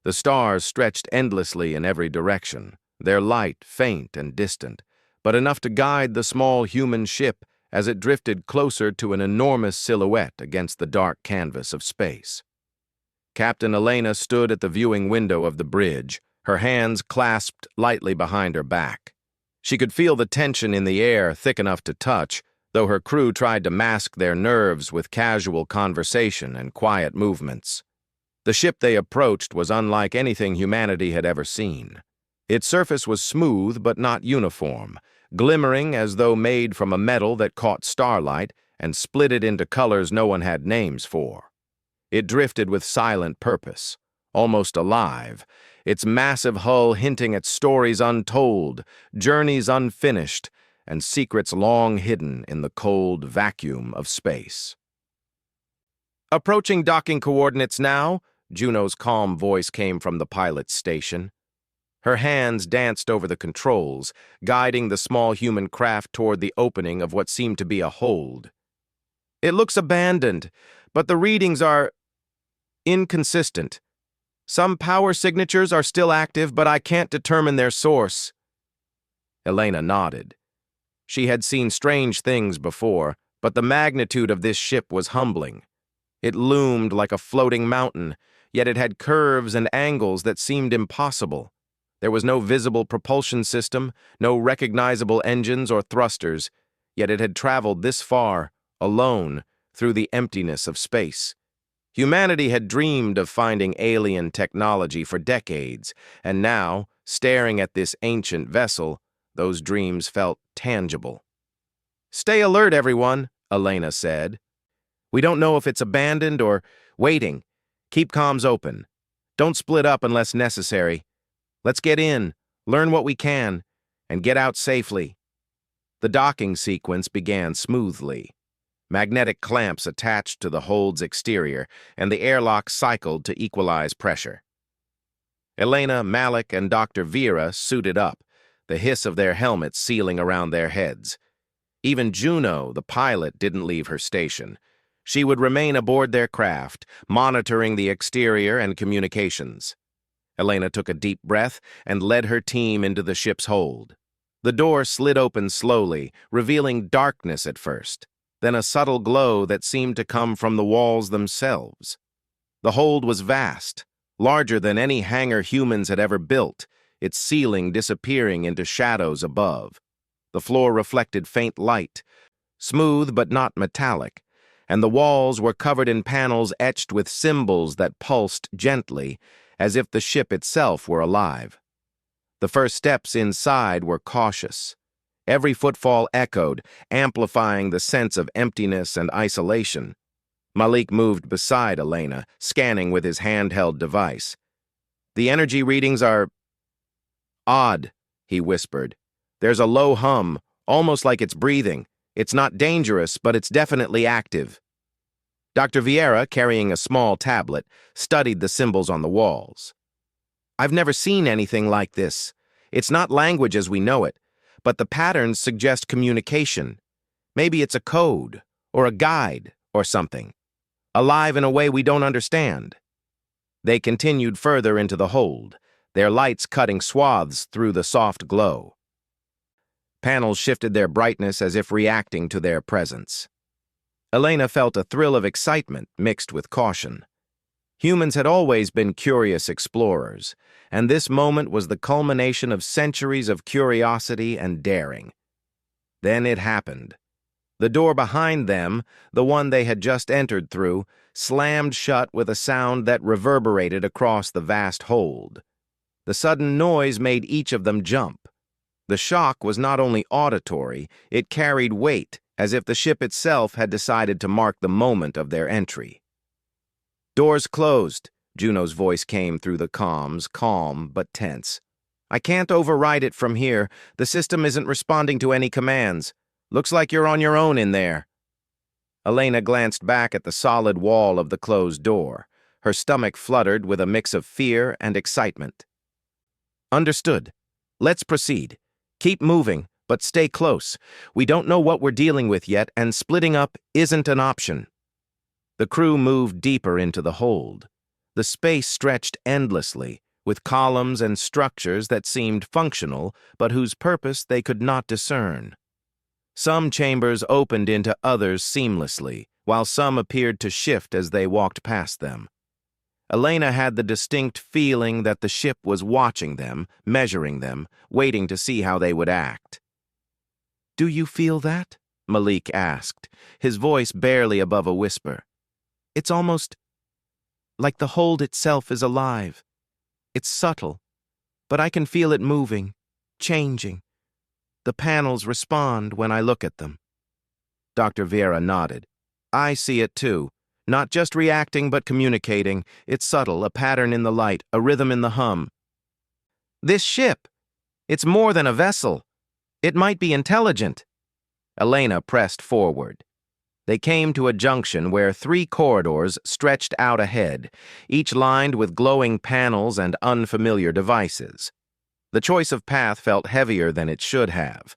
The stars stretched endlessly in every direction, their light faint and distant, but enough to guide the small human ship as it drifted closer to an enormous silhouette against the dark canvas of space. Captain Elena stood at the viewing window of the bridge, her hands clasped lightly behind her back. She could feel the tension in the air thick enough to touch, though her crew tried to mask their nerves with casual conversation and quiet movements. The ship they approached was unlike anything humanity had ever seen. Its surface was smooth but not uniform, glimmering as though made from a metal that caught starlight and split it into colors no one had names for. It drifted with silent purpose, almost alive, its massive hull hinting at stories untold, journeys unfinished, and secrets long hidden in the cold vacuum of space. "Approaching docking coordinates now," Juno's calm voice came from the pilot's station. Her hands danced over the controls, guiding the small human craft toward the opening of what seemed to be a hold. "It looks abandoned, but the readings are inconsistent. Some power signatures are still active, but I can't determine their source." Elena nodded. She had seen strange things before, but the magnitude of this ship was humbling. It loomed like a floating mountain, yet it had curves and angles that seemed impossible. There was no visible propulsion system, no recognizable engines or thrusters, yet it had traveled this far, alone, through the emptiness of space. Humanity had dreamed of finding alien technology for decades, and now, staring at this ancient vessel, those dreams felt tangible. "Stay alert, everyone," Elena said. "We don't know if it's abandoned or waiting. Keep comms open. Don't split up unless necessary. Let's get in, learn what we can, and get out safely." The docking sequence began smoothly. Magnetic clamps attached to the hold's exterior, and the airlock cycled to equalize pressure. Elena, Malik, and Dr. Vera suited up, the hiss of their helmets sealing around their heads. Even Juno, the pilot, didn't leave her station. She would remain aboard their craft, monitoring the exterior and communications. Elena took a deep breath and led her team into the ship's hold. The door slid open slowly, revealing darkness at first, then a subtle glow that seemed to come from the walls themselves. The hold was vast, larger than any hangar humans had ever built, its ceiling disappearing into shadows above. The floor reflected faint light, smooth but not metallic, and the walls were covered in panels etched with symbols that pulsed gently, as if the ship itself were alive. The first steps inside were cautious. Every footfall echoed, amplifying the sense of emptiness and isolation. Malik moved beside Elena, scanning with his handheld device. "The energy readings are odd," he whispered. "There's a low hum, almost like it's breathing. It's not dangerous, but it's definitely active." Dr. Vieira, carrying a small tablet, studied the symbols on the walls. "I've never seen anything like this. It's not language as we know it, but the patterns suggest communication. Maybe it's a code, or a guide, or something. Alive in a way we don't understand." They continued further into the hold, their lights cutting swaths through the soft glow. Panels shifted their brightness as if reacting to their presence. Elena felt a thrill of excitement mixed with caution. Humans had always been curious explorers, and this moment was the culmination of centuries of curiosity and daring. Then it happened. The door behind them, the one they had just entered through, slammed shut with a sound that reverberated across the vast hold. The sudden noise made each of them jump. The shock was not only auditory, it carried weight, as if the ship itself had decided to mark the moment of their entry. "Doors closed," Juno's voice came through the comms, calm but tense. "I can't override it from here. The system isn't responding to any commands. Looks like you're on your own in there." Elena glanced back at the solid wall of the closed door. Her stomach fluttered with a mix of fear and excitement. "Understood. Let's proceed. Keep moving, but stay close. We don't know what we're dealing with yet, and splitting up isn't an option." The crew moved deeper into the hold. The space stretched endlessly, with columns and structures that seemed functional, but whose purpose they could not discern. Some chambers opened into others seamlessly, while some appeared to shift as they walked past them. Elena had the distinct feeling that the ship was watching them, measuring them, waiting to see how they would act. "Do you feel that?" Malik asked, his voice barely above a whisper. "It's almost like the hold itself is alive. It's subtle, but I can feel it moving, changing. The panels respond when I look at them." Dr. Vieira nodded. "I see it too. Not just reacting, but communicating. It's subtle, a pattern in the light, a rhythm in the hum." "This ship, it's more than a vessel. It might be intelligent." Elena pressed forward. They came to a junction where 3 corridors stretched out ahead, each lined with glowing panels and unfamiliar devices. The choice of path felt heavier than it should have.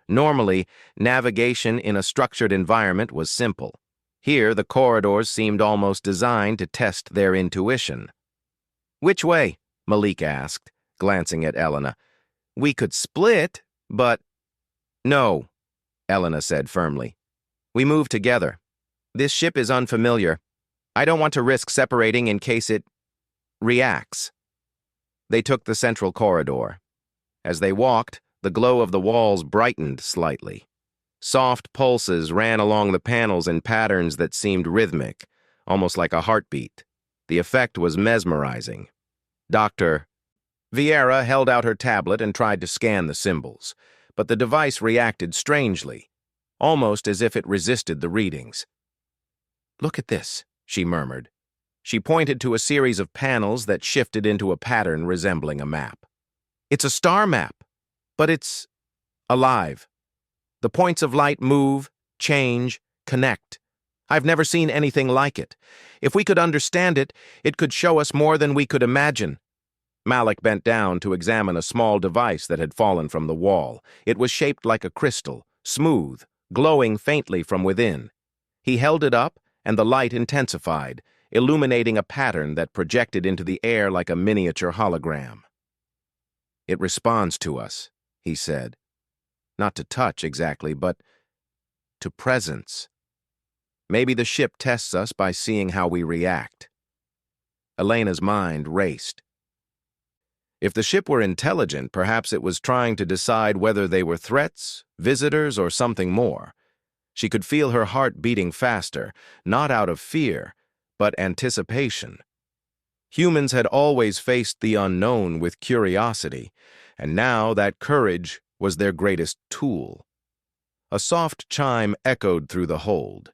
Normally, navigation in a structured environment was simple. Here, the corridors seemed almost designed to test their intuition. "Which way?" Malik asked, glancing at Elena. "We could split, but—" "No," Elena said firmly. "We move together. This ship is unfamiliar. I don't want to risk separating in case it reacts." They took the central corridor. As they walked, the glow of the walls brightened slightly. Soft pulses ran along the panels in patterns that seemed rhythmic, almost like a heartbeat. The effect was mesmerizing. Dr. Vieira held out her tablet and tried to scan the symbols, but the device reacted strangely, almost as if it resisted the readings. "Look at this," she murmured. She pointed to a series of panels that shifted into a pattern resembling a map. "It's a star map, but it's alive. The points of light move, change, connect. I've never seen anything like it. If we could understand it, it could show us more than we could imagine." Malik bent down to examine a small device that had fallen from the wall. It was shaped like a crystal, smooth, glowing faintly from within. He held it up, and the light intensified, illuminating a pattern that projected into the air like a miniature hologram. "It responds to us," he said. "Not to touch exactly, but to presence. Maybe the ship tests us by seeing how we react." Elena's mind raced. If the ship were intelligent, perhaps it was trying to decide whether they were threats, visitors, or something more. She could feel her heart beating faster, not out of fear, but anticipation. Humans had always faced the unknown with curiosity, and now that courage was their greatest tool. A soft chime echoed through the hold.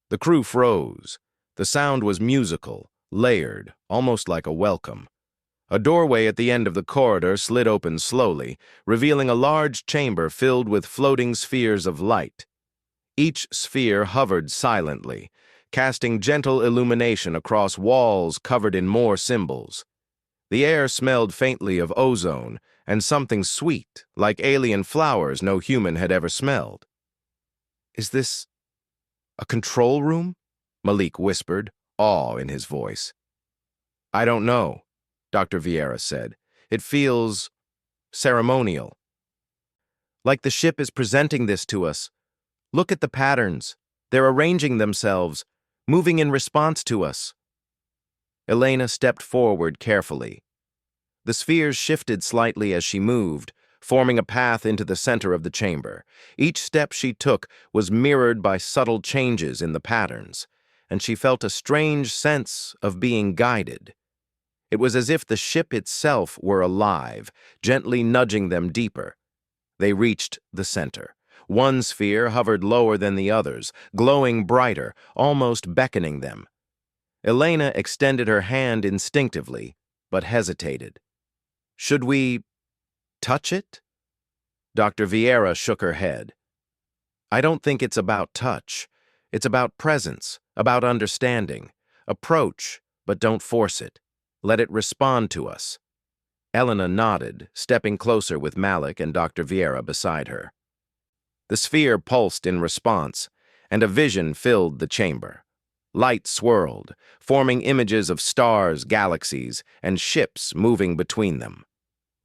The crew froze. The sound was musical, layered, almost like a welcome. A doorway at the end of the corridor slid open slowly, revealing a large chamber filled with floating spheres of light. Each sphere hovered silently, casting gentle illumination across walls covered in more symbols. The air smelled faintly of ozone and something sweet, like alien flowers no human had ever smelled. "Is this a control room?" Malik whispered, awe in his voice. "I don't know," Dr. Vieira said. "It feels ceremonial. Like the ship is presenting this to us. Look at the patterns. They're arranging themselves, moving in response to us." Elena stepped forward carefully. The spheres shifted slightly as she moved, forming a path into the center of the chamber. Each step she took was mirrored by subtle changes in the patterns, and she felt a strange sense of being guided. It was as if the ship itself were alive, gently nudging them deeper. They reached the center. One sphere hovered lower than the others, glowing brighter, almost beckoning them. Elena extended her hand instinctively, but hesitated. "Should we touch it?" Dr. Vieira shook her head. "I don't think it's about touch. It's about presence, about understanding. Approach, but don't force it. Let it respond to us." Elena nodded, stepping closer with Malik and Dr. Vieira beside her. The sphere pulsed in response, and a vision filled the chamber. Light swirled, forming images of stars, galaxies, and ships moving between them.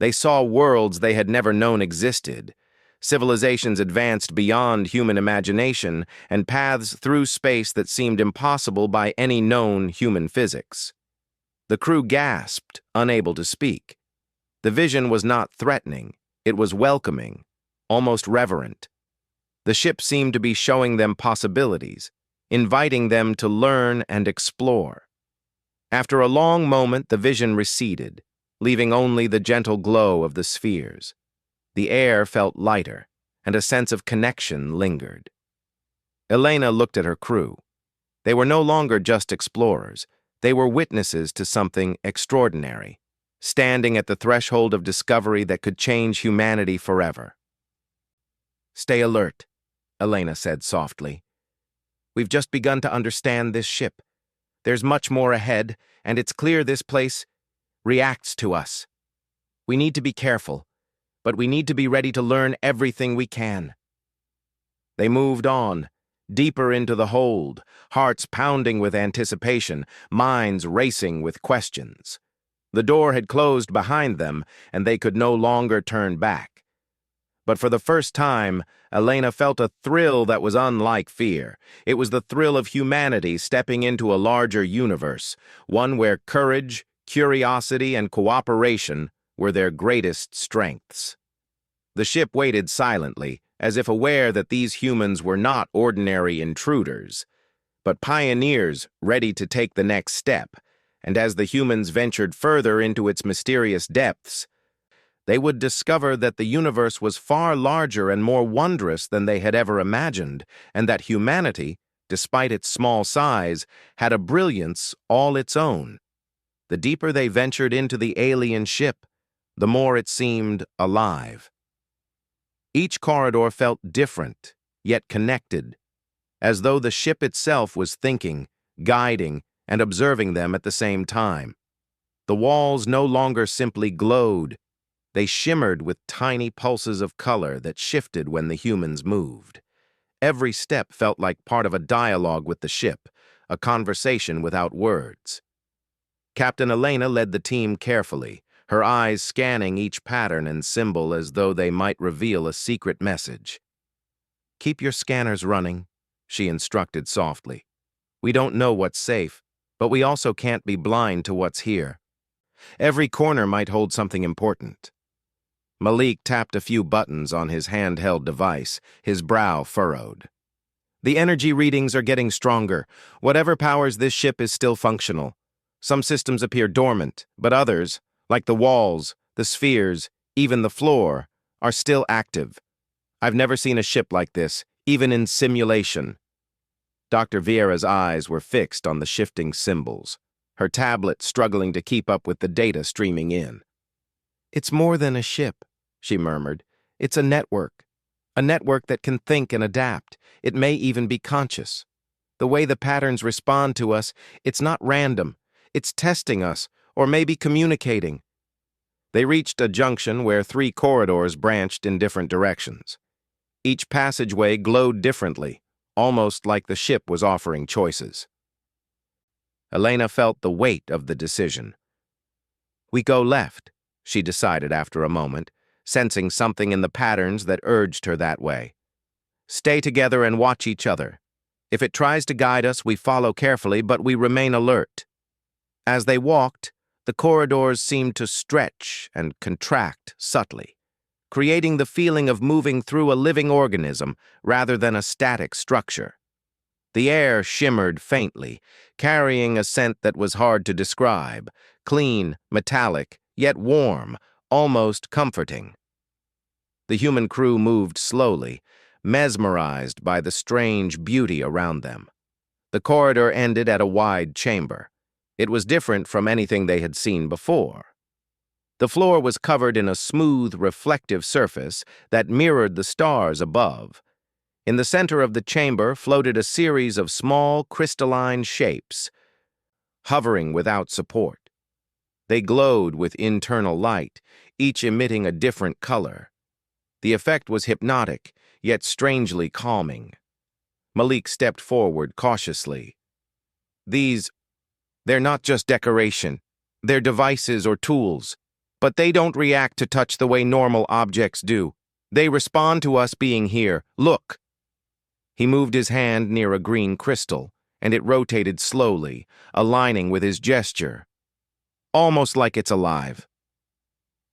They saw worlds they had never known existed, civilizations advanced beyond human imagination, and paths through space that seemed impossible by any known human physics. The crew gasped, unable to speak. The vision was not threatening, it was welcoming, almost reverent. The ship seemed to be showing them possibilities, inviting them to learn and explore. After a long moment, the vision receded, leaving only the gentle glow of the spheres. The air felt lighter, and a sense of connection lingered. Elena looked at her crew. They were no longer just explorers. They were witnesses to something extraordinary, standing at the threshold of discovery that could change humanity forever. "Stay alert," Elena said softly. "We've just begun to understand this ship. There's much more ahead, and it's clear this place reacts to us. We need to be careful, but we need to be ready to learn everything we can." They moved on, deeper into the hold, hearts pounding with anticipation, minds racing with questions. The door had closed behind them, and they could no longer turn back. But for the first time, Elena felt a thrill that was unlike fear. It was the thrill of humanity stepping into a larger universe, one where courage, curiosity, and cooperation were their greatest strengths. The ship waited silently, as if aware that these humans were not ordinary intruders, but pioneers ready to take the next step, and as the humans ventured further into its mysterious depths, they would discover that the universe was far larger and more wondrous than they had ever imagined, and that humanity, despite its small size, had a brilliance all its own. The deeper they ventured into the alien ship, the more it seemed alive. Each corridor felt different, yet connected, as though the ship itself was thinking, guiding, and observing them at the same time. The walls no longer simply glowed. They shimmered with tiny pulses of color that shifted when the humans moved. Every step felt like part of a dialogue with the ship, a conversation without words. Captain Elena led the team carefully, her eyes scanning each pattern and symbol as though they might reveal a secret message. "Keep your scanners running," she instructed softly. "We don't know what's safe, but we also can't be blind to what's here. Every corner might hold something important." Malik tapped a few buttons on his handheld device, his brow furrowed. "The energy readings are getting stronger. Whatever powers this ship is still functional. Some systems appear dormant, but others, like the walls, the spheres, even the floor, are still active. I've never seen a ship like this, even in simulation." Dr. Vieira's eyes were fixed on the shifting symbols, her tablet struggling to keep up with the data streaming in. "It's more than a ship," she murmured. "It's a network that can think and adapt. It may even be conscious. The way the patterns respond to us, it's not random. It's testing us, or maybe communicating." They reached a junction where 3 corridors branched in different directions. Each passageway glowed differently, almost like the ship was offering choices. Elena felt the weight of the decision. "We go left," she decided after a moment, sensing something in the patterns that urged her that way. "Stay together and watch each other. If it tries to guide us, we follow carefully, but we remain alert." As they walked, the corridors seemed to stretch and contract subtly, creating the feeling of moving through a living organism rather than a static structure. The air shimmered faintly, carrying a scent that was hard to describe, clean, metallic, yet warm, almost comforting. The human crew moved slowly, mesmerized by the strange beauty around them. The corridor ended at a wide chamber. It was different from anything they had seen before. The floor was covered in a smooth, reflective surface that mirrored the stars above. In the center of the chamber floated a series of small, crystalline shapes, hovering without support. They glowed with internal light, each emitting a different color. The effect was hypnotic, yet strangely calming. Malik stepped forward cautiously. They're not just decoration. They're devices or tools. But they don't react to touch the way normal objects do. They respond to us being here. Look." He moved his hand near a green crystal, and it rotated slowly, aligning with his gesture. Almost like it's alive.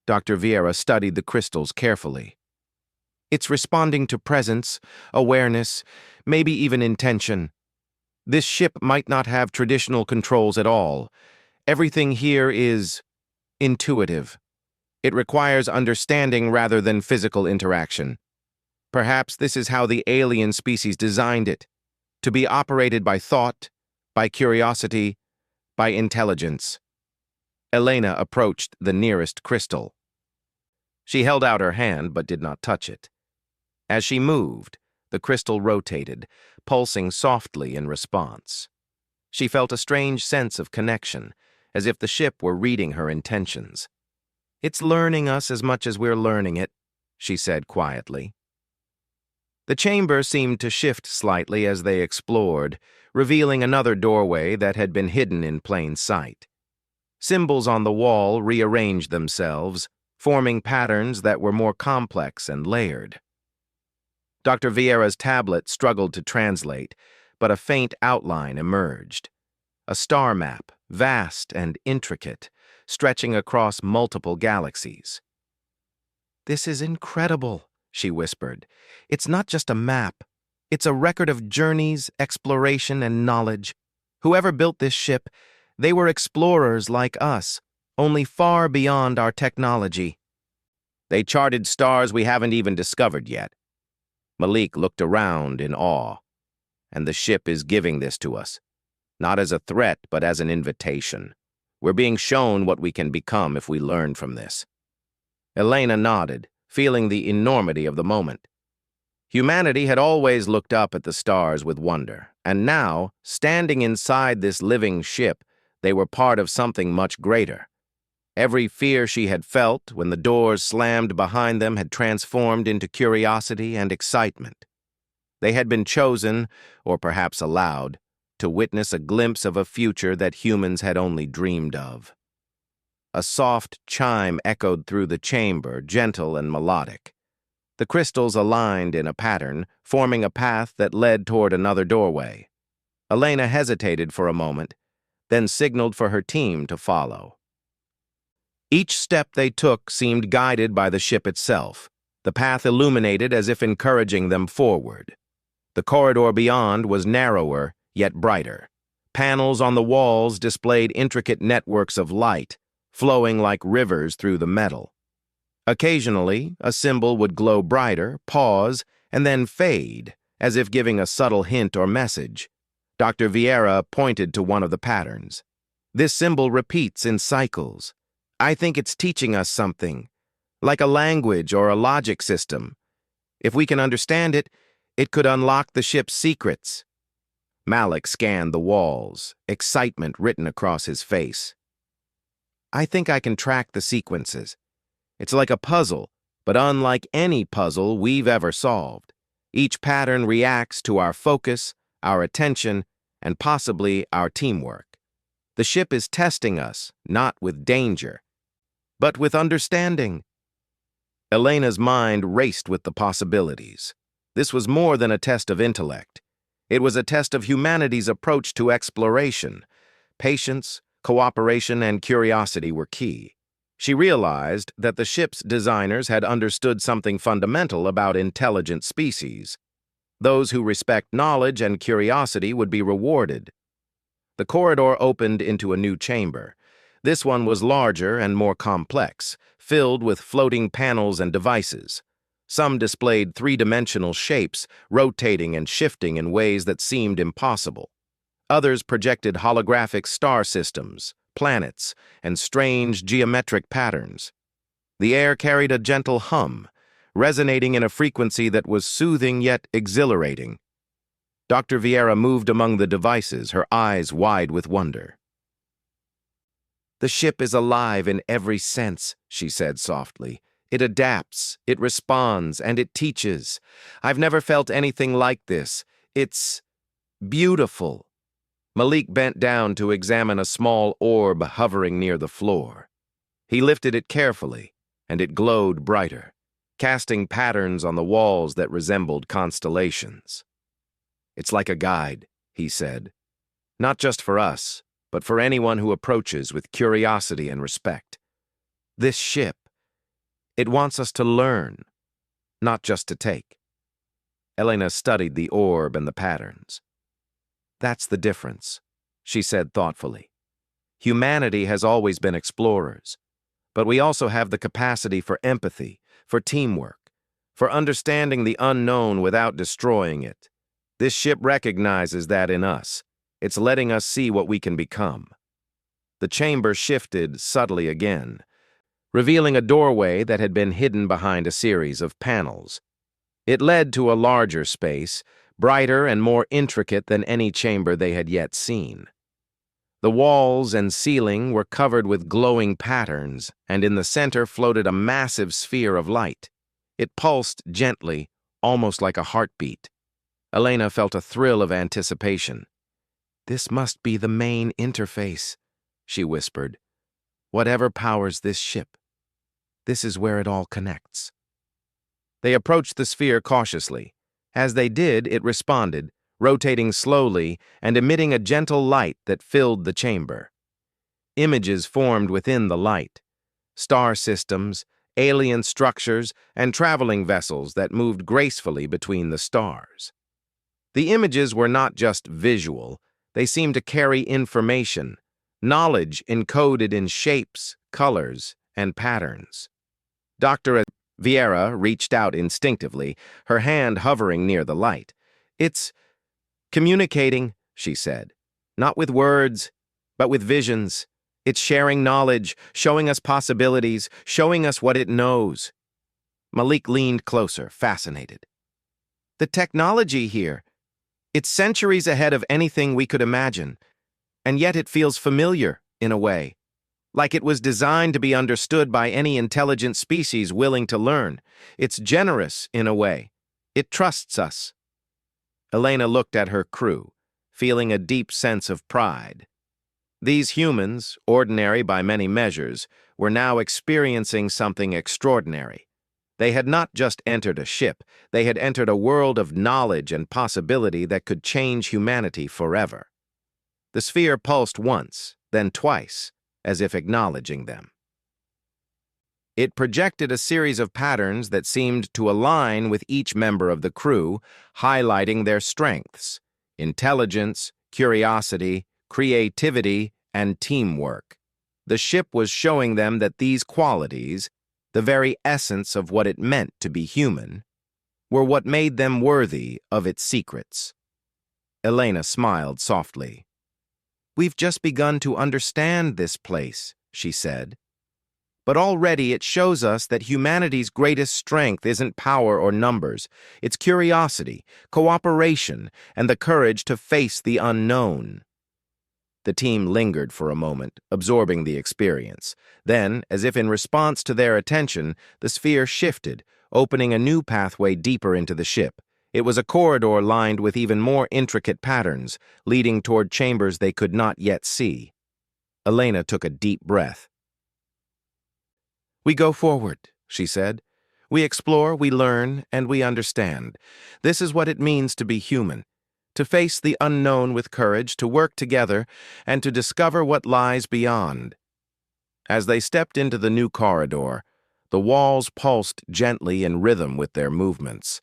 Dr. Vieira studied the crystals carefully. It's responding to presence, awareness, maybe even intention. This ship might not have traditional controls at all. Everything here is intuitive. It requires understanding rather than physical interaction. Perhaps this is how the alien species designed it, to be operated by thought, by curiosity, by intelligence. Elena approached the nearest crystal. She held out her hand but did not touch it. As she moved, the crystal rotated, pulsing softly in response. She felt a strange sense of connection, as if the ship were reading her intentions. "It's learning us as much as we're learning it," she said quietly. The chamber seemed to shift slightly as they explored, revealing another doorway that had been hidden in plain sight. Symbols on the wall rearranged themselves, forming patterns that were more complex and layered. Dr. Vieira's tablet struggled to translate, but a faint outline emerged. A star map, vast and intricate, stretching across multiple galaxies. "This is incredible," she whispered. "It's not just a map. It's a record of journeys, exploration, and knowledge. Whoever built this ship, they were explorers like us, only far beyond our technology. They charted stars we haven't even discovered yet." Malik looked around in awe. "And the ship is giving this to us. Not as a threat, but as an invitation. We're being shown what we can become if we learn from this." Elena nodded, feeling the enormity of the moment. Humanity had always looked up at the stars with wonder, and now, standing inside this living ship, they were part of something much greater. Every fear she had felt when the doors slammed behind them had transformed into curiosity and excitement. They had been chosen, or perhaps allowed, to witness a glimpse of a future that humans had only dreamed of. A soft chime echoed through the chamber, gentle and melodic. The crystals aligned in a pattern, forming a path that led toward another doorway. Elena hesitated for a moment, then signaled for her team to follow. Each step they took seemed guided by the ship itself, the path illuminated as if encouraging them forward. The corridor beyond was narrower, yet brighter. Panels on the walls displayed intricate networks of light, flowing like rivers through the metal. Occasionally, a symbol would glow brighter, pause, and then fade, as if giving a subtle hint or message. Dr. Vieira pointed to one of the patterns. "This symbol repeats in cycles. I think it's teaching us something, like a language or a logic system. If we can understand it, it could unlock the ship's secrets." Malik scanned the walls, excitement written across his face. "I think I can track the sequences. It's like a puzzle, but unlike any puzzle we've ever solved. Each pattern reacts to our focus, our attention, and possibly our teamwork. The ship is testing us, not with danger, but with understanding." Elena's mind raced with the possibilities. This was more than a test of intellect. It was a test of humanity's approach to exploration. Patience, cooperation, and curiosity were key. She realized that the ship's designers had understood something fundamental about intelligent species. Those who respect knowledge and curiosity would be rewarded. The corridor opened into a new chamber. This one was larger and more complex, filled with floating panels and devices. Some displayed three-dimensional shapes, rotating and shifting in ways that seemed impossible. Others projected holographic star systems, planets, and strange geometric patterns. The air carried a gentle hum, resonating in a frequency that was soothing yet exhilarating. Dr. Vieira moved among the devices, her eyes wide with wonder. "The ship is alive in every sense," she said softly. "It adapts, it responds, and it teaches. I've never felt anything like this. It's beautiful." Malik bent down to examine a small orb hovering near the floor. He lifted it carefully, and it glowed brighter, casting patterns on the walls that resembled constellations. "It's like a guide," he said. "Not just for us, but for anyone who approaches with curiosity and respect. This ship, it wants us to learn, not just to take." Elena studied the orb and the patterns. "That's the difference," she said thoughtfully. "Humanity has always been explorers, but we also have the capacity for empathy, for teamwork, for understanding the unknown without destroying it. This ship recognizes that in us. It's letting us see what we can become." The chamber shifted subtly again, revealing a doorway that had been hidden behind a series of panels. It led to a larger space, brighter and more intricate than any chamber they had yet seen. The walls and ceiling were covered with glowing patterns, and in the center floated a massive sphere of light. It pulsed gently, almost like a heartbeat. Elena felt a thrill of anticipation. "This must be the main interface," she whispered. "Whatever powers this ship. This is where it all connects." They approached the sphere cautiously. As they did, it responded, rotating slowly and emitting a gentle light that filled the chamber. Images formed within the light: star systems, alien structures, and traveling vessels that moved gracefully between the stars. The images were not just visual, they seemed to carry information, knowledge encoded in shapes, colors, and patterns. Dr. Vieira reached out instinctively, her hand hovering near the light. "It's communicating," she said. "Not with words, but with visions. It's sharing knowledge, showing us possibilities, showing us what it knows." Malik leaned closer, fascinated. "The technology here, it's centuries ahead of anything we could imagine, and yet it feels familiar in a way. Like it was designed to be understood by any intelligent species willing to learn. It's generous in a way. It trusts us." Elena looked at her crew, feeling a deep sense of pride. These humans, ordinary by many measures, were now experiencing something extraordinary. They had not just entered a ship, they had entered a world of knowledge and possibility that could change humanity forever. The sphere pulsed once, then twice, as if acknowledging them. It projected a series of patterns that seemed to align with each member of the crew, highlighting their strengths: intelligence, curiosity, creativity, and teamwork. The ship was showing them that these qualities, the very essence of what it meant to be human, were what made them worthy of its secrets. Elena smiled softly. "We've just begun to understand this place," she said. "But already it shows us that humanity's greatest strength isn't power or numbers. It's curiosity, cooperation, and the courage to face the unknown." The team lingered for a moment, absorbing the experience. Then, as if in response to their attention, the sphere shifted, opening a new pathway deeper into the ship. It was a corridor lined with even more intricate patterns, leading toward chambers they could not yet see. Elena took a deep breath. "We go forward," she said. "We explore, we learn, and we understand. This is what it means to be human. To face the unknown with courage, to work together, and to discover what lies beyond." As they stepped into the new corridor, the walls pulsed gently in rhythm with their movements.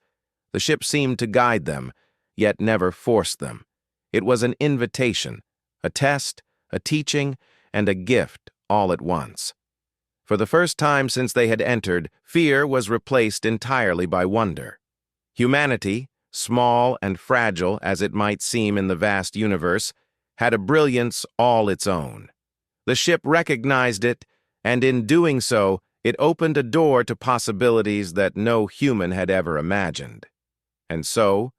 The ship seemed to guide them, yet never forced them. It was an invitation, a test, a teaching, and a gift all at once. For the first time since they had entered, fear was replaced entirely by wonder. Humanity, small and fragile as it might seem in the vast universe, had a brilliance all its own. The ship recognized it, and in doing so, it opened a door to possibilities that no human had ever imagined. And so,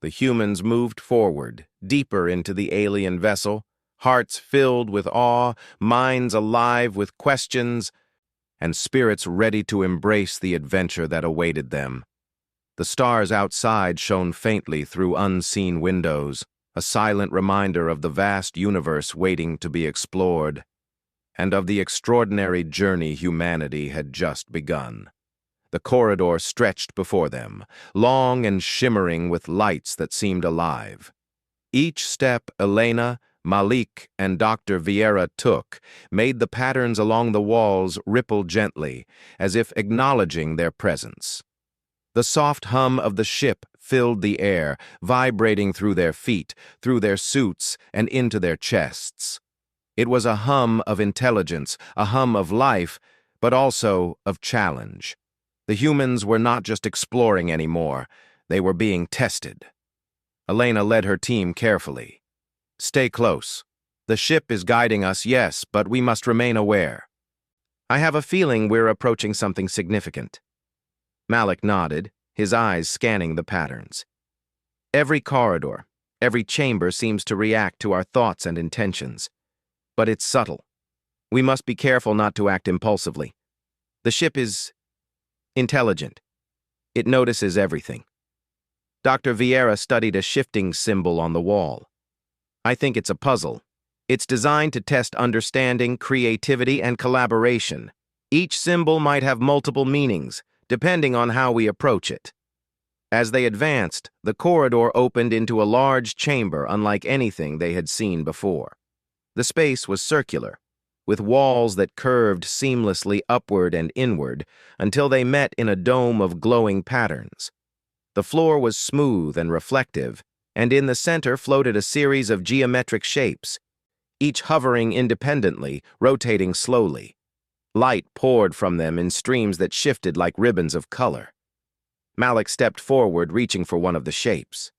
the humans moved forward, deeper into the alien vessel, hearts filled with awe, minds alive with questions, and spirits ready to embrace the adventure that awaited them. The stars outside shone faintly through unseen windows, a silent reminder of the vast universe waiting to be explored, and of the extraordinary journey humanity had just begun. The corridor stretched before them, long and shimmering with lights that seemed alive. Each step Elena, Malik, and Dr. Vieira took made the patterns along the walls ripple gently, as if acknowledging their presence. The soft hum of the ship filled the air, vibrating through their feet, through their suits, and into their chests. It was a hum of intelligence, a hum of life, but also of challenge. The humans were not just exploring anymore, they were being tested. Elena led her team carefully. "Stay close. The ship is guiding us, yes, but we must remain aware. I have a feeling we're approaching something significant." Malik nodded, his eyes scanning the patterns. "Every corridor, every chamber seems to react to our thoughts and intentions. But it's subtle. We must be careful not to act impulsively. The ship is intelligent. It notices everything." Dr. Vieira studied a shifting symbol on the wall. "I think it's a puzzle. It's designed to test understanding, creativity, and collaboration. Each symbol might have multiple meanings, depending on how we approach it." As they advanced, the corridor opened into a large chamber unlike anything they had seen before. The space was circular, with walls that curved seamlessly upward and inward until they met in a dome of glowing patterns. The floor was smooth and reflective, and in the center floated a series of geometric shapes, each hovering independently, rotating slowly. Light poured from them in streams that shifted like ribbons of color. Malik stepped forward, reaching for one of the shapes.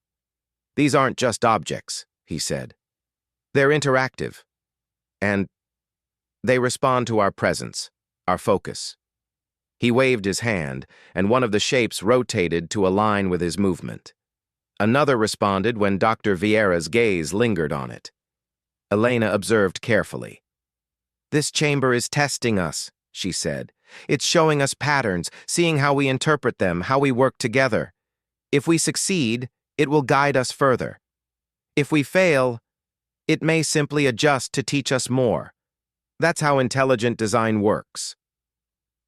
"These aren't just objects," he said. "They're interactive, and they respond to our presence, our focus." He waved his hand, and one of the shapes rotated to align with his movement. Another responded when Dr. Vieira's gaze lingered on it. Elena observed carefully. "This chamber is testing us," she said. "It's showing us patterns, seeing how we interpret them, how we work together. If we succeed, it will guide us further. If we fail, it may simply adjust to teach us more. That's how intelligent design works."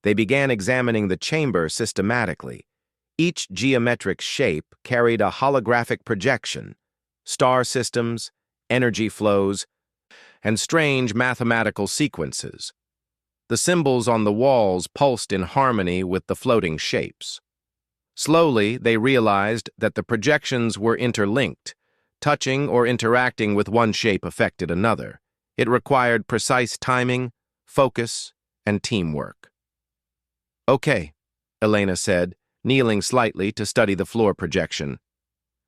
They began examining the chamber systematically. Each geometric shape carried a holographic projection, star systems, energy flows, and strange mathematical sequences. The symbols on the walls pulsed in harmony with the floating shapes. Slowly, they realized that the projections were interlinked. Touching or interacting with one shape affected another. It required precise timing, focus, and teamwork. "Okay," Elena said, kneeling slightly to study the floor projection.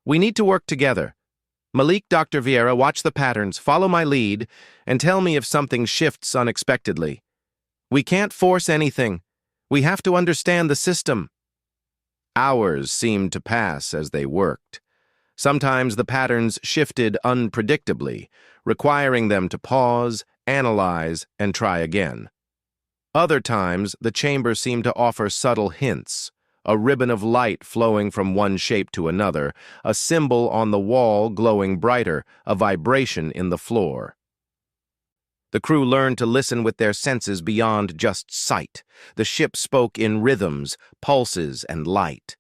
"We need to work together. Malik, Dr. Vieira, watch the patterns, follow my lead, and tell me if something shifts unexpectedly. We can't force anything. We have to understand the system." Hours seemed to pass as they worked. Sometimes the patterns shifted unpredictably, requiring them to pause, analyze, and try again. Other times, the chamber seemed to offer subtle hints, a ribbon of light flowing from one shape to another, a symbol on the wall glowing brighter, a vibration in the floor. The crew learned to listen with their senses beyond just sight. The ship spoke in rhythms, pulses, and light.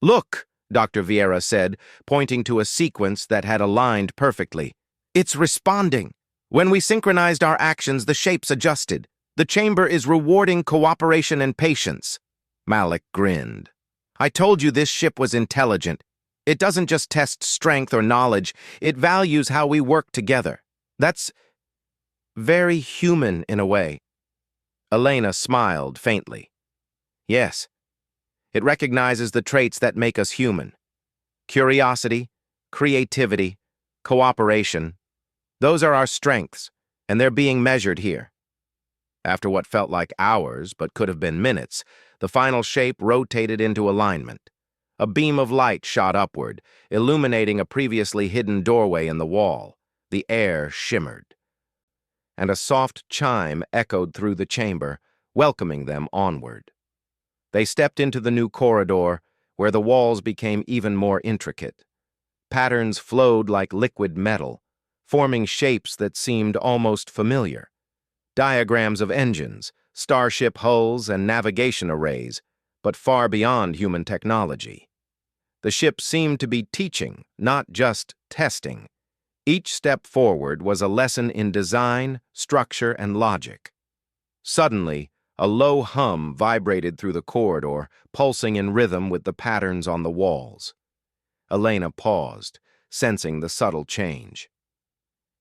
"Look," Dr. Vieira said, pointing to a sequence that had aligned perfectly. "It's responding. When we synchronized our actions, the shapes adjusted. The chamber is rewarding cooperation and patience." Malik grinned. "I told you this ship was intelligent. It doesn't just test strength or knowledge, it values how we work together. That's very human in a way." Elena smiled faintly. "Yes, it recognizes the traits that make us human. Curiosity, creativity, cooperation. Those are our strengths, and they're being measured here." After what felt like hours, but could have been minutes, the final shape rotated into alignment. A beam of light shot upward, illuminating a previously hidden doorway in the wall. The air shimmered, and a soft chime echoed through the chamber, welcoming them onward. They stepped into the new corridor, where the walls became even more intricate. Patterns flowed like liquid metal, forming shapes that seemed almost familiar. Diagrams of engines, starship hulls, and navigation arrays, but far beyond human technology. The ship seemed to be teaching, not just testing. Each step forward was a lesson in design, structure, and logic. Suddenly, a low hum vibrated through the corridor, pulsing in rhythm with the patterns on the walls. Elena paused, sensing the subtle change.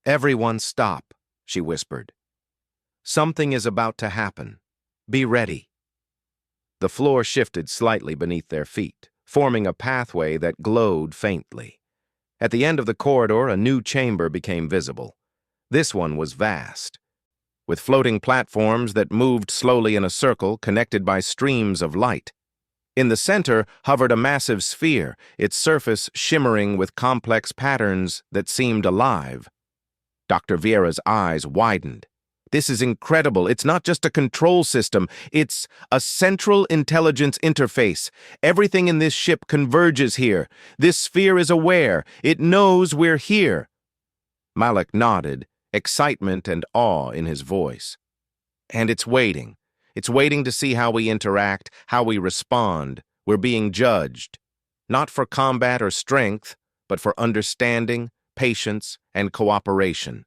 "Everyone stop," she whispered. "Something is about to happen. Be ready." The floor shifted slightly beneath their feet, forming a pathway that glowed faintly. At the end of the corridor, a new chamber became visible. This one was vast, with floating platforms that moved slowly in a circle connected by streams of light. In the center hovered a massive sphere, its surface shimmering with complex patterns that seemed alive. Dr. Vieira's eyes widened. "This is incredible. It's not just a control system. It's a central intelligence interface. Everything in this ship converges here. This sphere is aware. It knows we're here." Malik nodded, excitement and awe in his voice. "And it's waiting. It's waiting to see how we interact, how we respond. We're being judged, not for combat or strength, but for understanding, patience, and cooperation."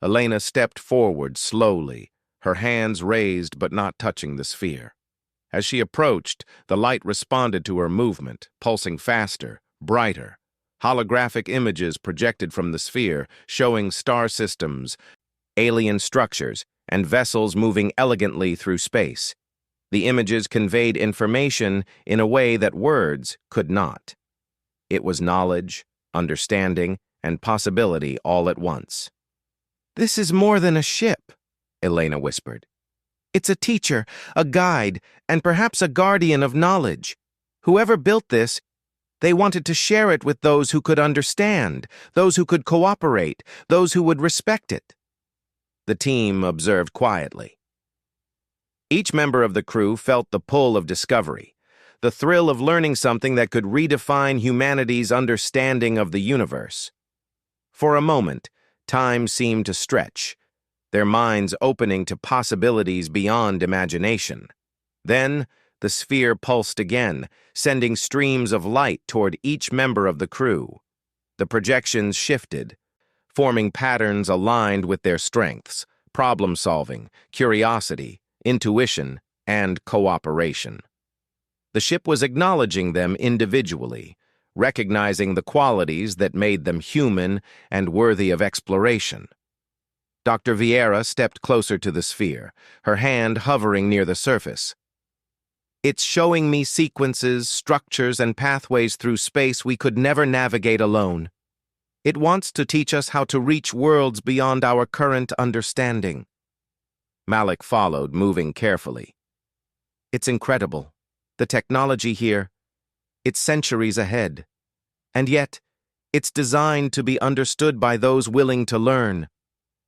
Elena stepped forward slowly, her hands raised but not touching the sphere. As she approached, the light responded to her movement, pulsing faster, brighter. Holographic images projected from the sphere, showing star systems, alien structures, and vessels moving elegantly through space. The images conveyed information in a way that words could not. It was knowledge, understanding, and possibility all at once. "This is more than a ship," Elena whispered. "It's a teacher, a guide, and perhaps a guardian of knowledge. Whoever built this, they wanted to share it with those who could understand, those who could cooperate, those who would respect it." The team observed quietly. Each member of the crew felt the pull of discovery, the thrill of learning something that could redefine humanity's understanding of the universe. For a moment, time seemed to stretch, their minds opening to possibilities beyond imagination. Then, the sphere pulsed again, sending streams of light toward each member of the crew. The projections shifted, forming patterns aligned with their strengths: problem-solving, curiosity, intuition, and cooperation. The ship was acknowledging them individually, recognizing the qualities that made them human and worthy of exploration. Dr. Vieira stepped closer to the sphere, her hand hovering near the surface. "It's showing me sequences, structures, and pathways through space we could never navigate alone. It wants to teach us how to reach worlds beyond our current understanding." Malik followed, moving carefully. "It's incredible. The technology here, it's centuries ahead. And yet, it's designed to be understood by those willing to learn.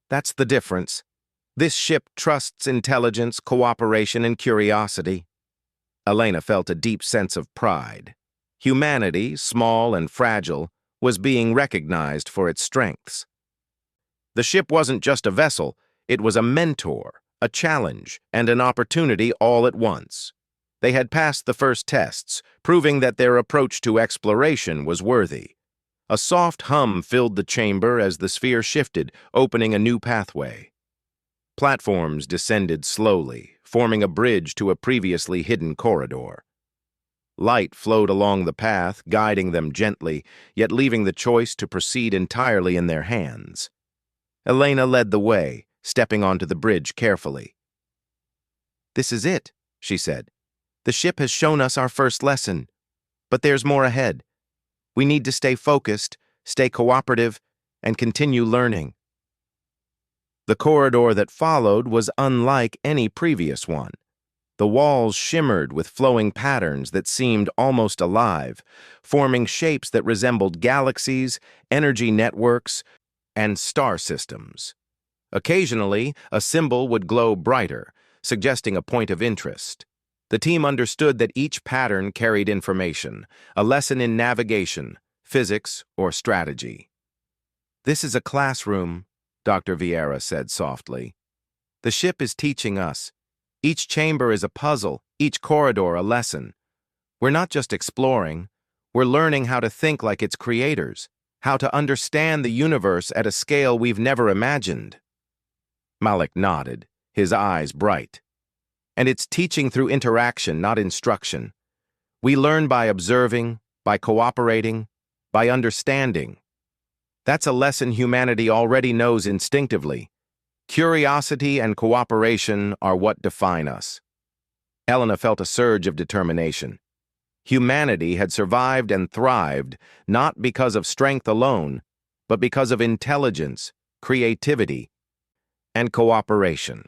That's the difference. This ship trusts intelligence, cooperation, and curiosity." Elena felt a deep sense of pride. Humanity, small and fragile, was being recognized for its strengths. The ship wasn't just a vessel, it was a mentor, a challenge, and an opportunity all at once. They had passed the first tests, proving that their approach to exploration was worthy. A soft hum filled the chamber as the sphere shifted, opening a new pathway. Platforms descended slowly, forming a bridge to a previously hidden corridor. Light flowed along the path, guiding them gently, yet leaving the choice to proceed entirely in their hands. Elena led the way, stepping onto the bridge carefully. "This is it," she said. "The ship has shown us our first lesson. But there's more ahead. We need to stay focused, stay cooperative, and continue learning." The corridor that followed was unlike any previous one. The walls shimmered with flowing patterns that seemed almost alive, forming shapes that resembled galaxies, energy networks, and star systems. Occasionally, a symbol would glow brighter, suggesting a point of interest. The team understood that each pattern carried information, a lesson in navigation, physics, or strategy. "This is a classroom," Dr. Vieira said softly. "The ship is teaching us. Each chamber is a puzzle, each corridor a lesson. We're not just exploring, we're learning how to think like its creators, how to understand the universe at a scale we've never imagined." Malik nodded, his eyes bright. "And it's teaching through interaction, not instruction. We learn by observing, by cooperating, by understanding. That's a lesson humanity already knows instinctively. Curiosity and cooperation are what define us." Elena felt a surge of determination. Humanity had survived and thrived not because of strength alone, but because of intelligence, creativity, and cooperation.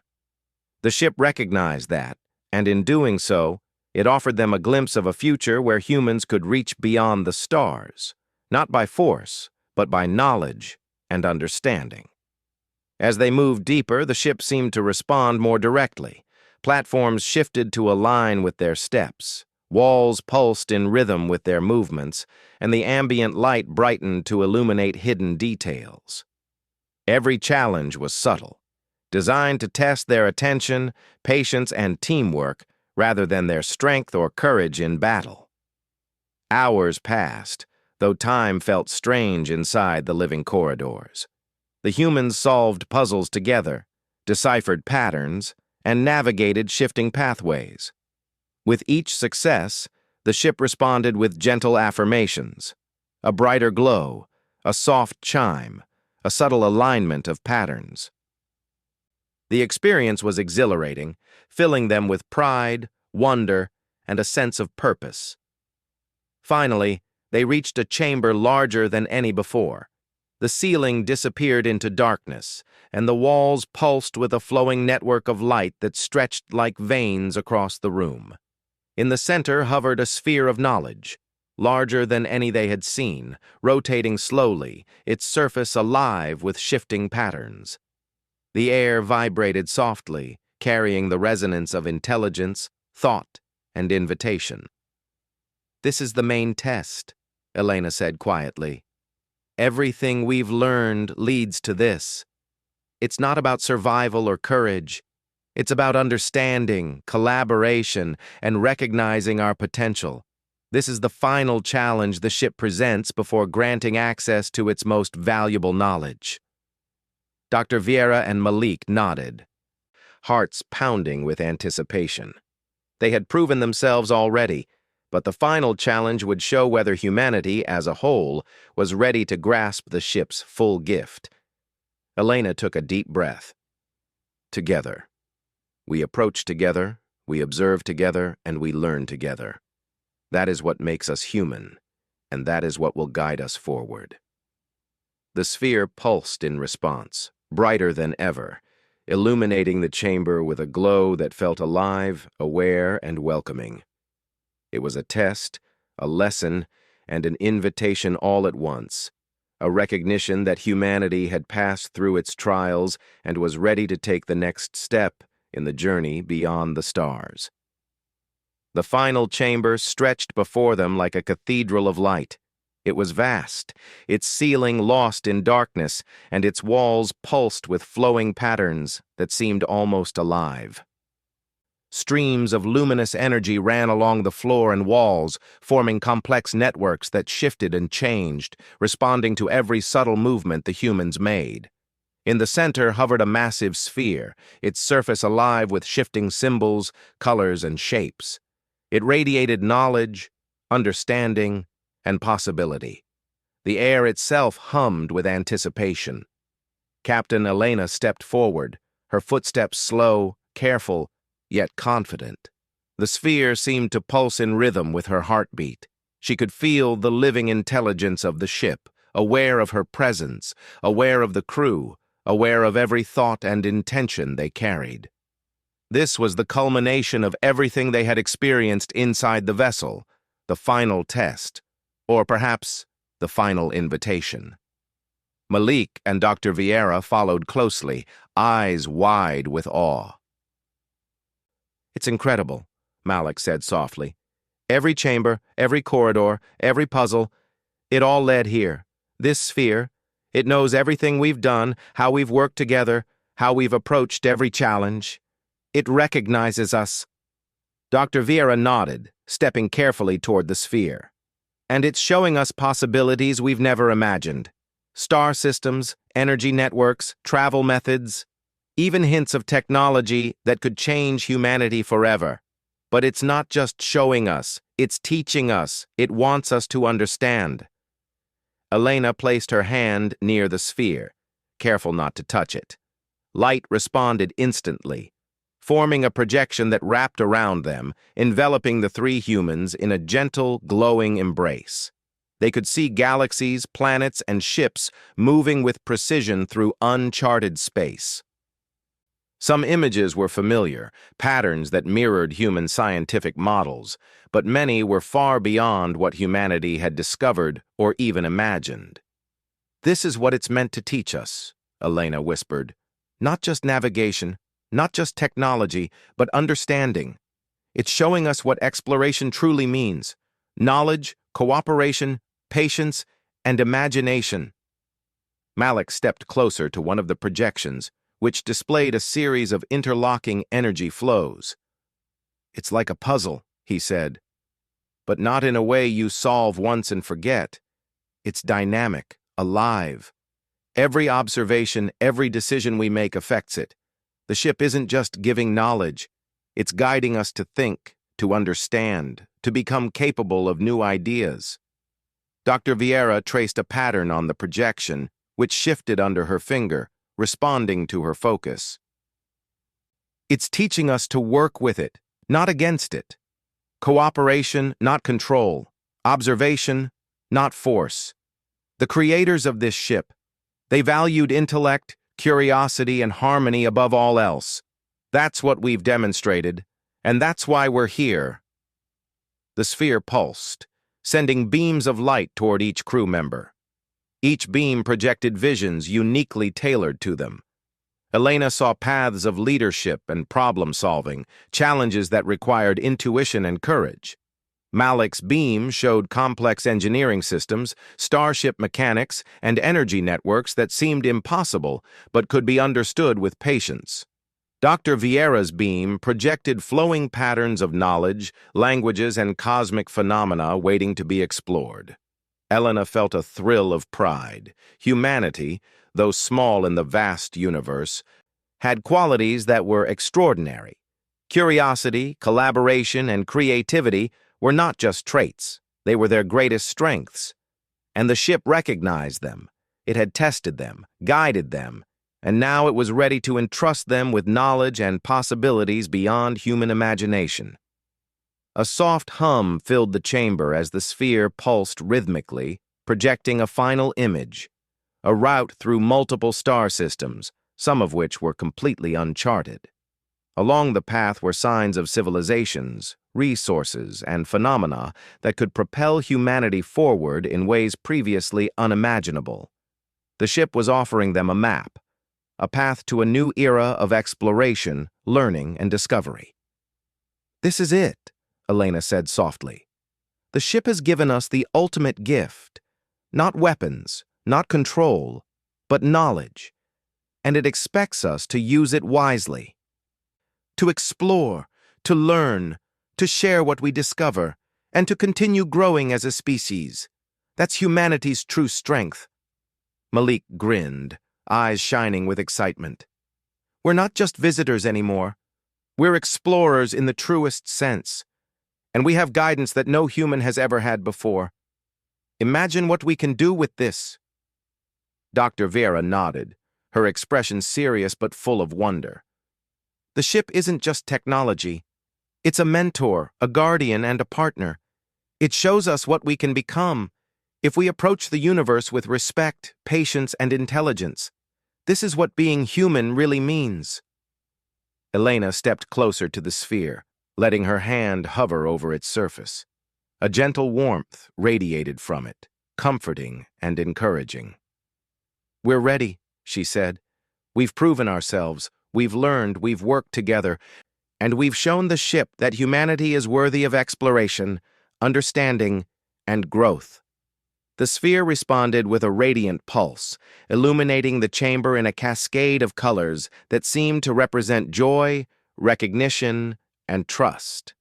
The ship recognized that, and in doing so, it offered them a glimpse of a future where humans could reach beyond the stars, not by force, but by knowledge and understanding. As they moved deeper, the ship seemed to respond more directly. Platforms shifted to align with their steps. Walls pulsed in rhythm with their movements, and the ambient light brightened to illuminate hidden details. Every challenge was subtle, designed to test their attention, patience, and teamwork rather than their strength or courage in battle. Hours passed, though time felt strange inside the living corridors. The humans solved puzzles together, deciphered patterns, and navigated shifting pathways. With each success, the ship responded with gentle affirmations, a brighter glow, a soft chime, a subtle alignment of patterns. The experience was exhilarating, filling them with pride, wonder, and a sense of purpose. Finally, they reached a chamber larger than any before. The ceiling disappeared into darkness, and the walls pulsed with a flowing network of light that stretched like veins across the room. In the center hovered a sphere of knowledge, larger than any they had seen, rotating slowly, its surface alive with shifting patterns. The air vibrated softly, carrying the resonance of intelligence, thought, and invitation. "This is the main test," Elena said quietly. "Everything we've learned leads to this. It's not about survival or courage. It's about understanding, collaboration, and recognizing our potential. This is the final challenge the ship presents before granting access to its most valuable knowledge." Dr. Vieira and Malik nodded, hearts pounding with anticipation. They had proven themselves already, but the final challenge would show whether humanity, as a whole, was ready to grasp the ship's full gift. Elena took a deep breath. "Together. We approach together, we observe together, and we learn together. That is what makes us human, and that is what will guide us forward." The sphere pulsed in response, brighter than ever, illuminating the chamber with a glow that felt alive, aware, and welcoming. It was a test, a lesson, and an invitation all at once, a recognition that humanity had passed through its trials and was ready to take the next step in the journey beyond the stars. The final chamber stretched before them like a cathedral of light. It was vast, its ceiling lost in darkness, and its walls pulsed with flowing patterns that seemed almost alive. Streams of luminous energy ran along the floor and walls, forming complex networks that shifted and changed, responding to every subtle movement the humans made. In the center hovered a massive sphere, its surface alive with shifting symbols, colors, and shapes. It radiated knowledge, understanding, and possibility. The air itself hummed with anticipation. Captain Elena stepped forward, her footsteps slow, careful, yet confident. The sphere seemed to pulse in rhythm with her heartbeat. She could feel the living intelligence of the ship, aware of her presence, aware of the crew, aware of every thought and intention they carried. This was the culmination of everything they had experienced inside the vessel, the final test, or perhaps the final invitation. Malik and Dr. Vieira followed closely, eyes wide with awe. "It's incredible," Malik said softly. "Every chamber, every corridor, every puzzle, It all led here. This sphere. It knows everything we've done, how we've worked together, how we've approached every challenge. It recognizes us." Dr. Vieira nodded, stepping carefully toward the sphere. "And it's showing us possibilities we've never imagined. Star systems, energy networks, travel methods, even hints of technology that could change humanity forever. But it's not just showing us, it's teaching us. It wants us to understand." Elena placed her hand near the sphere, careful not to touch it. Light responded instantly, forming a projection that wrapped around them, enveloping the three humans in a gentle, glowing embrace. They could see galaxies, planets, and ships moving with precision through uncharted space. Some images were familiar, patterns that mirrored human scientific models, but many were far beyond what humanity had discovered or even imagined. "This is what it's meant to teach us," Elena whispered. "Not just navigation, not just technology, but understanding. It's showing us what exploration truly means: knowledge, cooperation, patience, and imagination." Malik stepped closer to one of the projections, which displayed a series of interlocking energy flows. "It's like a puzzle," he said, "but not in a way you solve once and forget. It's dynamic, alive. Every observation, every decision we make affects it. The ship isn't just giving knowledge, it's guiding us to think, to understand, to become capable of new ideas." Dr. Vieira traced a pattern on the projection, which shifted under her finger, responding to her focus. "It's teaching us to work with it, not against it. Cooperation, not control. Observation, not force. The creators of this ship, they valued intellect, curiosity, and harmony above all else. That's what we've demonstrated, and that's why we're here." The sphere pulsed, sending beams of light toward each crew member. Each beam projected visions uniquely tailored to them. Elena saw paths of leadership and problem-solving, challenges that required intuition and courage. Malik's beam showed complex engineering systems, starship mechanics, and energy networks that seemed impossible but could be understood with patience. Dr. Vieira's beam projected flowing patterns of knowledge, languages, and cosmic phenomena waiting to be explored. Elena felt a thrill of pride. Humanity, though small in the vast universe, had qualities that were extraordinary. Curiosity, collaboration, and creativity were not just traits, they were their greatest strengths. And the ship recognized them. It had tested them, guided them, and now it was ready to entrust them with knowledge and possibilities beyond human imagination. A soft hum filled the chamber as the sphere pulsed rhythmically, projecting a final image, a route through multiple star systems, some of which were completely uncharted. Along the path were signs of civilizations, resources, and phenomena that could propel humanity forward in ways previously unimaginable. The ship was offering them a map, a path to a new era of exploration, learning, and discovery. "This is it," Elena said softly. "The ship has given us the ultimate gift. Not weapons, not control, but knowledge. And it expects us to use it wisely. To explore, to learn, to share what we discover, and to continue growing as a species. That's humanity's true strength." Malik grinned, eyes shining with excitement. "We're not just visitors anymore. We're explorers in the truest sense. And we have guidance that no human has ever had before. Imagine what we can do with this." Dr. Vieira nodded, her expression serious but full of wonder. "The ship isn't just technology. It's a mentor, a guardian, and a partner. It shows us what we can become if we approach the universe with respect, patience, and intelligence. This is what being human really means." Elena stepped closer to the sphere, letting her hand hover over its surface. A gentle warmth radiated from it, comforting and encouraging. "We're ready," she said. "We've proven ourselves, we've learned, we've worked together, and we've shown the ship that humanity is worthy of exploration, understanding, and growth." The sphere responded with a radiant pulse, illuminating the chamber in a cascade of colors that seemed to represent joy, recognition, and trust.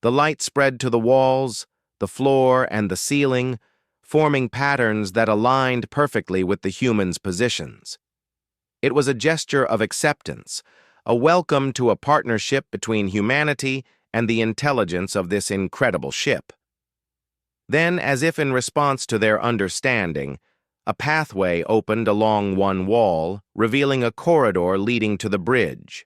The light spread to the walls, the floor, and the ceiling, forming patterns that aligned perfectly with the humans' positions. It was a gesture of acceptance, a welcome to a partnership between humanity and the intelligence of this incredible ship. Then, as if in response to their understanding, a pathway opened along one wall, revealing a corridor leading to the bridge.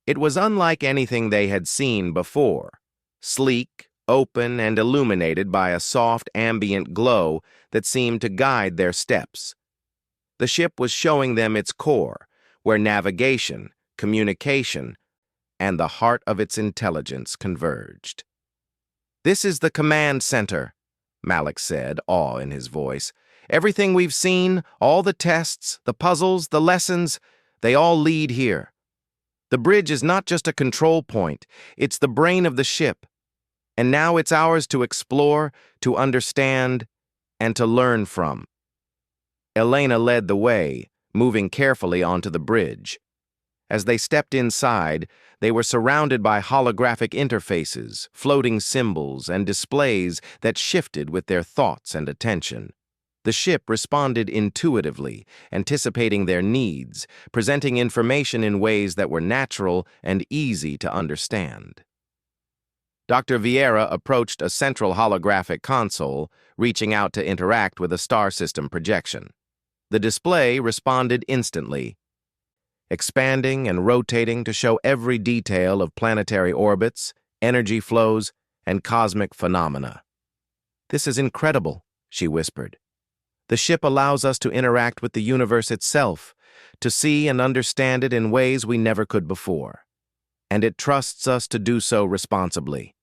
It was unlike anything they had seen before, sleek, open, and illuminated by a soft ambient glow that seemed to guide their steps. The ship was showing them its core, where navigation, communication, and the heart of its intelligence converged. "This is the command center," Malik said, awe in his voice. "Everything we've seen, all the tests, the puzzles, the lessons, they all lead here. The bridge is not just a control point, it's the brain of the ship. And now it's ours to explore, to understand, and to learn from." Elena led the way, moving carefully onto the bridge. As they stepped inside, they were surrounded by holographic interfaces, floating symbols, and displays that shifted with their thoughts and attention. The ship responded intuitively, anticipating their needs, presenting information in ways that were natural and easy to understand. Dr. Vieira approached a central holographic console, reaching out to interact with a star system projection. The display responded instantly, expanding and rotating to show every detail of planetary orbits, energy flows, and cosmic phenomena. "This is incredible," she whispered. "The ship allows us to interact with the universe itself, to see and understand it in ways we never could before. And it trusts us to do so responsibly."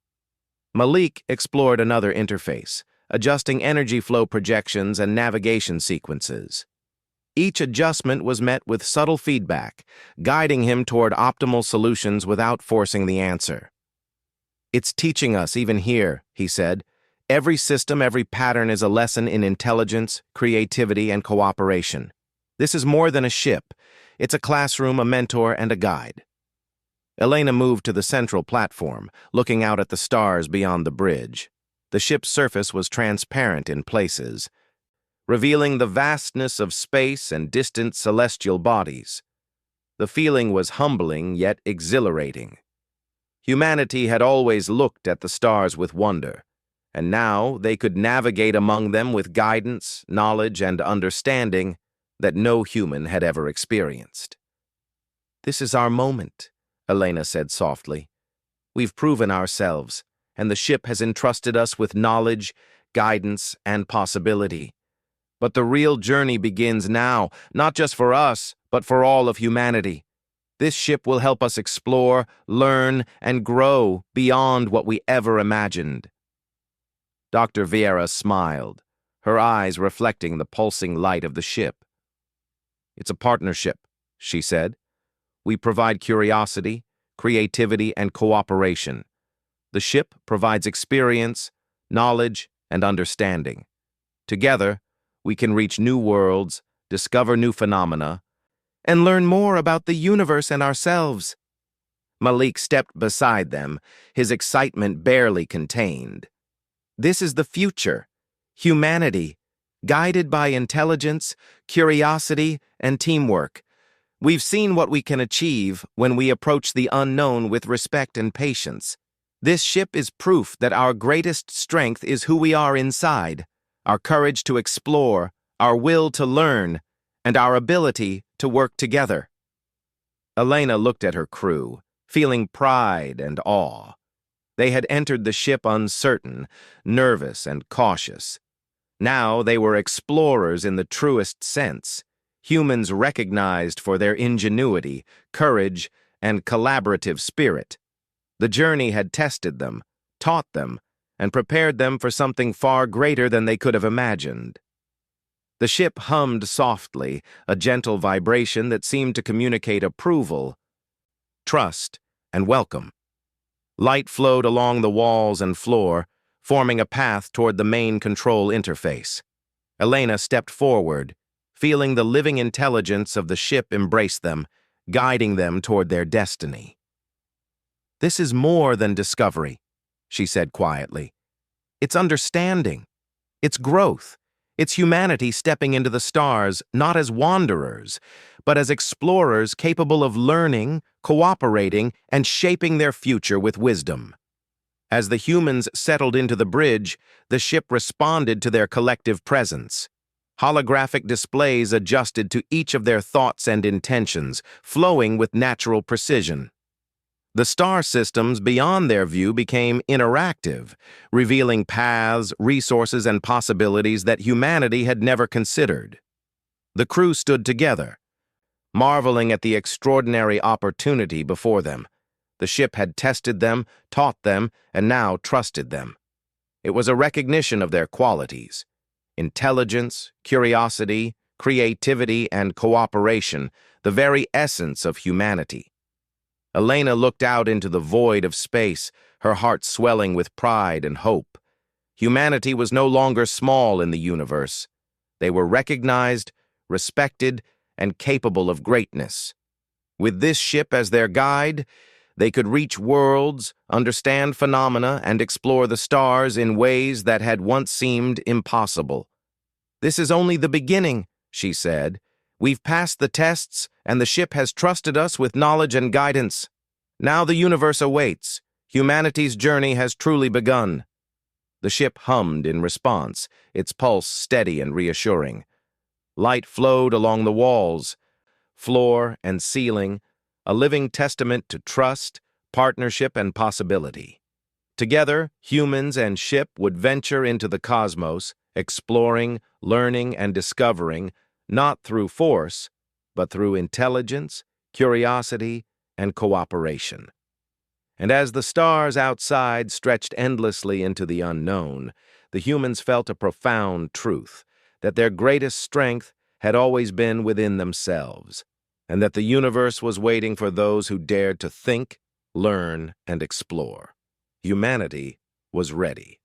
Malik explored another interface, adjusting energy flow projections and navigation sequences. Each adjustment was met with subtle feedback, guiding him toward optimal solutions without forcing the answer. "It's teaching us even here," he said. "Every system, every pattern is a lesson in intelligence, creativity, and cooperation. This is more than a ship. It's a classroom, a mentor, and a guide." Elena moved to the central platform, looking out at the stars beyond the bridge. The ship's surface was transparent in places, revealing the vastness of space and distant celestial bodies. The feeling was humbling yet exhilarating. Humanity had always looked at the stars with wonder, and now they could navigate among them with guidance, knowledge, and understanding that no human had ever experienced. "This is our moment," Elena said softly. "We've proven ourselves, and the ship has entrusted us with knowledge, guidance, and possibility. But the real journey begins now, not just for us, but for all of humanity. This ship will help us explore, learn, and grow beyond what we ever imagined." Dr. Vieira smiled, her eyes reflecting the pulsing light of the ship. "It's a partnership," she said. "We provide curiosity, creativity, and cooperation. The ship provides experience, knowledge, and understanding. Together, we can reach new worlds, discover new phenomena, and learn more about the universe and ourselves." Malik stepped beside them, his excitement barely contained. "This is the future, humanity, guided by intelligence, curiosity, and teamwork. We've seen what we can achieve when we approach the unknown with respect and patience. This ship is proof that our greatest strength is who we are inside, our courage to explore, our will to learn, and our ability to work together." Elena looked at her crew, feeling pride and awe. They had entered the ship uncertain, nervous, and cautious. Now they were explorers in the truest sense, humans recognized for their ingenuity, courage, and collaborative spirit. The journey had tested them, taught them, and prepared them for something far greater than they could have imagined. The ship hummed softly, a gentle vibration that seemed to communicate approval, trust, and welcome. Light flowed along the walls and floor, forming a path toward the main control interface. Elena stepped forward, feeling the living intelligence of the ship embrace them, guiding them toward their destiny. "This is more than discovery," she said quietly. "It's understanding. It's growth. It's humanity stepping into the stars, not as wanderers, but as explorers capable of learning, cooperating, and shaping their future with wisdom." As the humans settled into the bridge, the ship responded to their collective presence. Holographic displays adjusted to each of their thoughts and intentions, flowing with natural precision. The star systems beyond their view became interactive, revealing paths, resources, and possibilities that humanity had never considered. The crew stood together, marveling at the extraordinary opportunity before them. The ship had tested them, taught them, and now trusted them. It was a recognition of their qualities: intelligence, curiosity, creativity, and cooperation, the very essence of humanity. Elena looked out into the void of space, her heart swelling with pride and hope. Humanity was no longer small in the universe. They were recognized, respected, and capable of greatness. With this ship as their guide, they could reach worlds, understand phenomena, and explore the stars in ways that had once seemed impossible. "This is only the beginning," she said. "We've passed the tests, and the ship has trusted us with knowledge and guidance. Now the universe awaits. Humanity's journey has truly begun." The ship hummed in response, its pulse steady and reassuring. Light flowed along the walls, floor, and ceiling, a living testament to trust, partnership, and possibility. Together, humans and ship would venture into the cosmos, exploring, learning, and discovering, not through force, but through intelligence, curiosity, and cooperation. And as the stars outside stretched endlessly into the unknown, the humans felt a profound truth, that their greatest strength had always been within themselves, and that the universe was waiting for those who dared to think, learn, and explore. Humanity was ready.